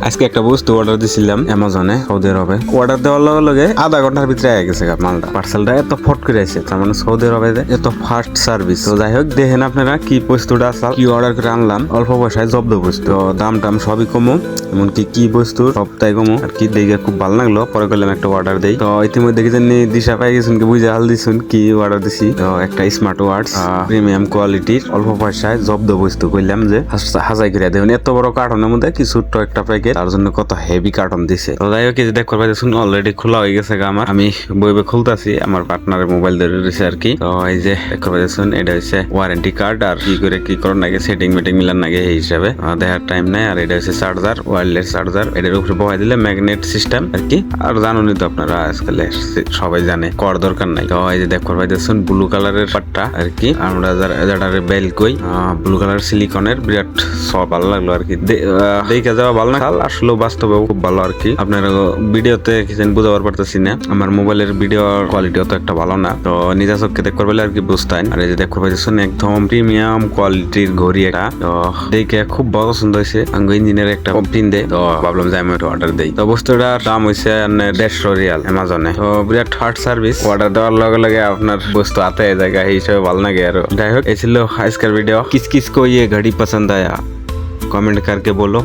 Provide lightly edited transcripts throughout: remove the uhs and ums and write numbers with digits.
আজকে একটা বস্তু অর্ডার দিছিলাম অ্যামাজনে, সৌদি আরবে। অর্ডার দেওয়ার লগে লগে আধা ঘন্টার ভিতরে আগে গেছে মালটা। পার্সেলটা এত ফট করে আসে, তার মানে সৌদি আরবে এত ফাস্ট সার্ভিস। তো যাই হোক, দেখেন আপনারা কি বস্তুটা আসল, কি অর্ডার করে আনলাম। অল্প পয়সায় জব্দ বস্তু, দাম টাম সবই কমো, এমনকি কি বস্তু সবটাই কমো আর কি। দেখে খুব ভালো লাগলো, পরে করলাম একটা অর্ডার দেই। তো ইতিমধ্যে কি জানি দিশা পাই গেছেন, কি বুঝে হাল দিছুন কি অর্ডার দিছি। তো একটা স্মার্ট ওয়াচ প্রিমিয়াম কোয়ালিটির অল্প পয়সায় জব্দ বস্তু করলাম যে হাজাই করে দেখুন। এত বড় কার্টনের মধ্যে কি ছোট্ট একটা প্যাকেট, তার জন্য কত হেভি কার্টন দিছে। তো যাই হোক, দেখ করবা দেখুন অলরেডি খোলা হয়ে গেছে আমার। আমি বইবে খুলতাছি, আমার পার্টনারের মোবাইল ধরে রয়েছে আর কি। তো এই যে দেখ করবা দেখুন, এটা হচ্ছে ওয়ারেন্টি কার্ড, আর কি করে কি করার নাকি সেটিং মেটিং মিলার নাকি এই হিসাবে দেখার টাইম নাই। আর এটা হচ্ছে চার্জার, ওয়্যারলেস চার্জার। এটার উপরে বহাই দিলে ম্যাগনেট সিস্টেম আর কি। আর জানুনি তো আপনারা, আজকাল সবাই জানে, কর দরকার নাই। তো এই যে দেখ করবা দেখুন ব্লু কালারের পাটটা আর কি। আমরা যারা বেল কই ব্লু কালার সিলিকনের, বিরাট সব ভালো লাগলো আর কি। দেখে যাওয়া ভালো না, আসলে বাস্তবেও খুব ভালো আর কি। আপনারা ভিডিওতে কিছু বুঝাবার পারতেছি না, আমার মোবাইলের ভিডিও কোয়ালিটি অত একটা ভালো না। তো নিজের চোখকে দেখতে পারলে আর কি বুঝতেন। আর এই যে দেখতে পাইতেছেন একদম প্রিমিয়াম কোয়ালিটির ঘড়ি এটা। তো দেখে খুব পছন্দ হয়েছে, আঙ্গো ইঞ্জিনের একটা পিন দেয়। তো ভাবলাম যে আমি একটা অর্ডার দেই। তো বস্তুটার দাম হয়েছে 150 রিয়াল অ্যামাজনে। তো বিরাট হার্ড সার্ভিস। অর্ডার দেওয়ার লগে লগে আপনার বস্তু আতে জায়গা এই হিসাবে ভালো লাগে। আর যাই হোক, এই ছিল আজকের वीडियो। किस किस को ये घड़ी पसंद आया कमेंट करके बोलो,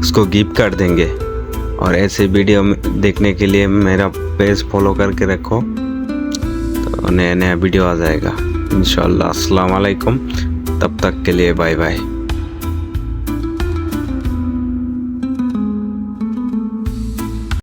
उसको गिफ्ट कर देंगे। और ऐसे वीडियो देखने के लिए मेरा पेज फॉलो करके रखो, तो नया नया वीडियो आ जाएगा इंशाल्लाह। अस्सलाम वालेकुम, तब तक के लिए बाय बाय।